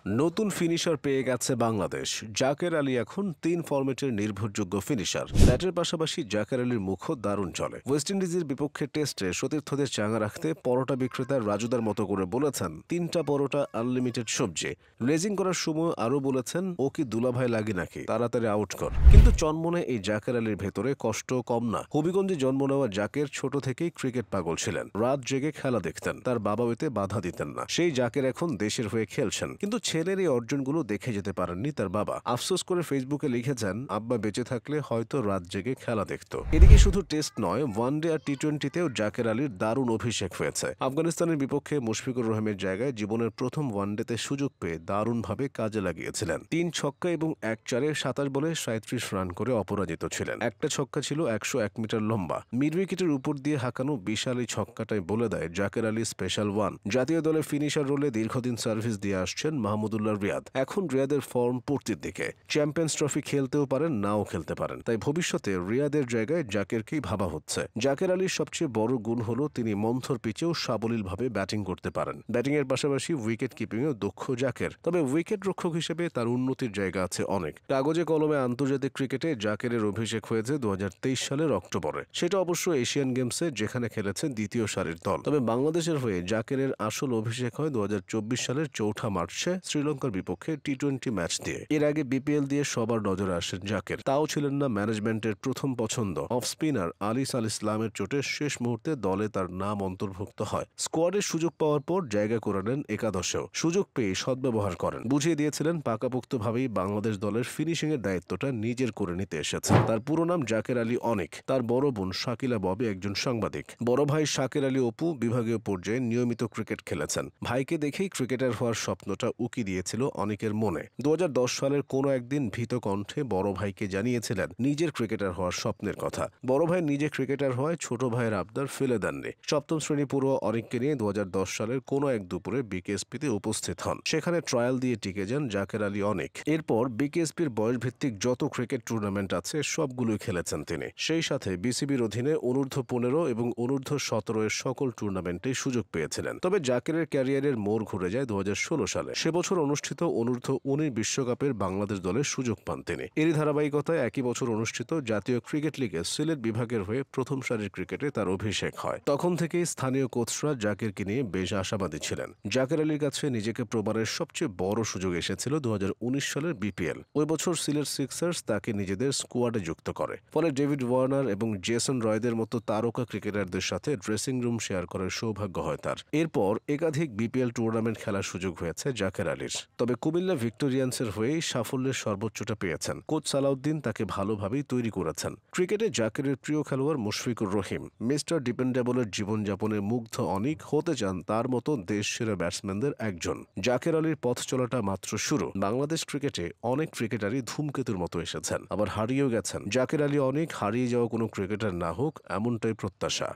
নতুন ফিনিশার পেয়ে গেছে বাংলাদেশ। জাকের আলী এখন ৩ ফরম্যাটের নির্ভরযোগ্য ফিনিশার। ব্যাটের পাশাপাশি জাকের আলীর মুখও দারুণ চলে। ওয়েস্ট ইন্ডিজের বিপক্ষে টেস্টে সতীর্থদের চাঙা রাখতে পরোটা বিক্রেতা রাজুদার মতো করে বলেছেন ৩টা পরোটা আনলিমিটেড সবজি। লেজিং করার সময় আরও বলেছেন, ও কি দুলাভাই লাগে নাকি, তাড়াতাড়ি আউট কর। কিন্তু চনমনে এই জাকের আলীর ভেতরে কষ্ট কম না। হবিগঞ্জে জন্ম নেওয়া জাকের ছোট থেকেই ক্রিকেট পাগল ছিলেন। রাত জেগে খেলা দেখতেন, তার বাবা এতে বাধা দিতেন না। সেই জাকের এখন দেশের হয়ে খেলছেন, কিন্তু ছেলের এই অর্জনগুলো দেখে যেতে পারেননি তার বাবা। আফসোস করে ফেসবুকে লিখেছেন, আব্বা বেঁচে থাকলে হয়তো রাত জেগে খেলা দেখত। এদিকে শুধু টেস্ট নয়, ওয়ানডে আর টি-20তেও জাকের আলীর দারুণ অভিষেক হয়েছে। আফগানিস্তানের বিপক্ষে মুশফিকুর রহিমের জায়গায় জীবনের প্রথম ওয়ানডেতে সুযোগ পেয়ে দারুণভাবে কাজে লাগিয়েছিলেন। ৩ ছক্কা এবং ১ চারে ২৭ বলে ৩৭ রান করে অপরাজিত ছিলেন। একটা ছক্কা ছিল ১০১ মিটার লম্বা। মিড উইকেটের উপর দিয়ে হাঁকানো বিশাল এই ছক্কাটাই বলে দেয় জাকের আলী স্পেশাল ওয়ান। জাতীয় দলে ফিনিশার রোলে দীর্ঘদিন সার্ভিস দিয়ে আসছেন মাহমুদুল্লাহ রিয়াদ। এখন রিয়াদের ফর্ম পূর্তির দিকে। চ্যাম্পিয়ন্স ট্রফি খেলতেও পারেন, নাও খেলতে পারেন। তাই ভবিষ্যতে রিয়াদের জায়গায় জাকেরকেই ভাবা হচ্ছে। জাকের আলীর সবচেয়ে বড় গুণ হলো তিনি মন্থর পিচেও সাবলীলভাবে ব্যাটিং করতে পারেন। ব্যাটিংয়ের পাশাপাশি উইকেট কিপিংয়েও দক্ষ জাকের। তবে উইকেট রক্ষক হিসেবে তার উন্নতির জায়গা আছে অনেক। কাগজে কলমে আন্তর্জাতিক ক্রিকেটে জাকেরের অভিষেক হয়েছে ২০২৩ সালের অক্টোবরে। সেটা অবশ্য এশিয়ান গেমসে, যেখানে খেলেছেন দ্বিতীয় সারির দল। তবে বাংলাদেশের হয়ে জাকেরের আসল অভিষেক হয় ২০২৪ সালের ৪ মার্চে শ্রীলঙ্কার বিপক্ষে টি-20 ম্যাচ দিয়ে। এর আগে বিপিএল দিয়ে সবার নজরে আসেন জাকের। তাও ছিলেন না ম্যানেজমেন্টের প্রথম পছন্দ। অফ স্পিনার আলিস আল ইসলামের চোটে শেষ মুহূর্তে দলে তার নাম অন্তর্ভুক্ত হয়। স্কোয়াডের সুযোগ পাওয়ার পর জায়গা করে নেন একাদশেও। সুযোগ পেয়ে সদ্ব্যবহার করেন। বুঝিয়ে দিয়েছিলেন পাকাপোক্তভাবেই বাংলাদেশ দলের ফিনিশিং এর দায়িত্বটা নিজের করে নিতে এসেছে। তার পুরো নাম জাকের আলী অনিক। তার বড় বোন শাকিলা ববি একজন সাংবাদিক। বড় ভাই শাকের আলী অপু বিভাগীয় পর্যায়ে নিয়মিত ক্রিকেট খেলেছেন। ভাইকে দেখেই ক্রিকেটার হওয়ার স্বপ্নটা উকি দিয়েছিল অনেকের মনে। ২০১০ সালের কোনো একদিন ভীত কণ্ঠে বড় ভাইকে জানিয়েছিলেন নিজের ক্রিকেটার হওয়ার স্বপ্নের কথা। বড় ভাই নিজে ক্রিকেটার হওয়ায় ছোট ভাইয়ের আবদার ফেলে দেননি। সপ্তম শ্রেণী পড়ুয়া অনিককে নিয়ে ২০১০ সালের কোনো এক দুপুরে বিকেএসপিতে উপস্থিত হন। সেখানে ট্রায়াল দিয়ে টিকে যান জাকের আলী অনিক। এরপর বিকেএসপির বয়সভিত্তিক যত ক্রিকেট টুর্নামেন্ট আছে সবগুলোই খেলেছেন তিনি। সেই সাথে বিসিবির অধীনে অনূর্ধ্ব-১৫ এবং অনূর্ধ্ব-১৭ এর সকল টুর্নামেন্টেই সুযোগ পেয়েছিলেন। তবে জাকেরের ক্যারিয়ারের মোড় ঘুরে যায় ২০১৬ সালে। সে বছর অনুষ্ঠিত অনূর্ধ্ব-১৯ বিশ্বকাপের বাংলাদেশ দলের সুযোগ পান তিনি। এরই ধারাবাহিকতায় একই বছর অনুষ্ঠিত জাতীয় ক্রিকেট লিগে সিলেট বিভাগের হয়ে প্রথম সারির ক্রিকেটে তার অভিষেক হয়। তখন থেকেই স্থানীয় কোচরা জাকেরকে নিয়ে বেশ আশাবাদী ছিলেন। জাকের আলীর কাছে নিজেকে প্রমাণের সবচেয়ে বড় সুযোগ এসেছিল ২০১৯ সালের বিপিএল। ওই বছর সিলেট সিক্সার্স তাকে নিজেদের স্কোয়াডে যুক্ত করে। ফলে ডেভিড ওয়ার্নার এবং জেসন রয়দের মতো তারকা ক্রিকেটারদের সাথে ড্রেসিং রুম শেয়ার করার সৌভাগ্য হয় তার। এরপর একাধিক বিপিএল টুর্নামেন্ট খেলার সুযোগ হয়েছে জাকের আলীর। তবে কুমিল্লা ভিক্টোরিয়ান্সের হয়েই সাফল্যের সর্বোচ্চটা পেয়েছেন। কোচ সালাউদ্দিন তাকে ভালোভাবেই তৈরি করেছেন। ক্রিকেটে জাকেরের প্রিয় খেলোয়াড় মুশফিকুর রহিম। মিস্টার ডিপেন্ডেবলের জীবনযাপনে মুগ্ধ অনিক হতে চান তার মতো দেশ সেরা ব্যাটসম্যানদের একজন। জাকের আলীর পথ চলাটা মাত্র শুরু। বাংলাদেশ ক্রিকেটে অনেক ক্রিকেটারই ধূমকেতুর মতো এসেছেন, আবার হারিয়েও গেছেন। জাকের আলী অনিক হারিয়ে যাওয়া কোনো ক্রিকেটার না হোক, এমনটাই প্রত্যাশা।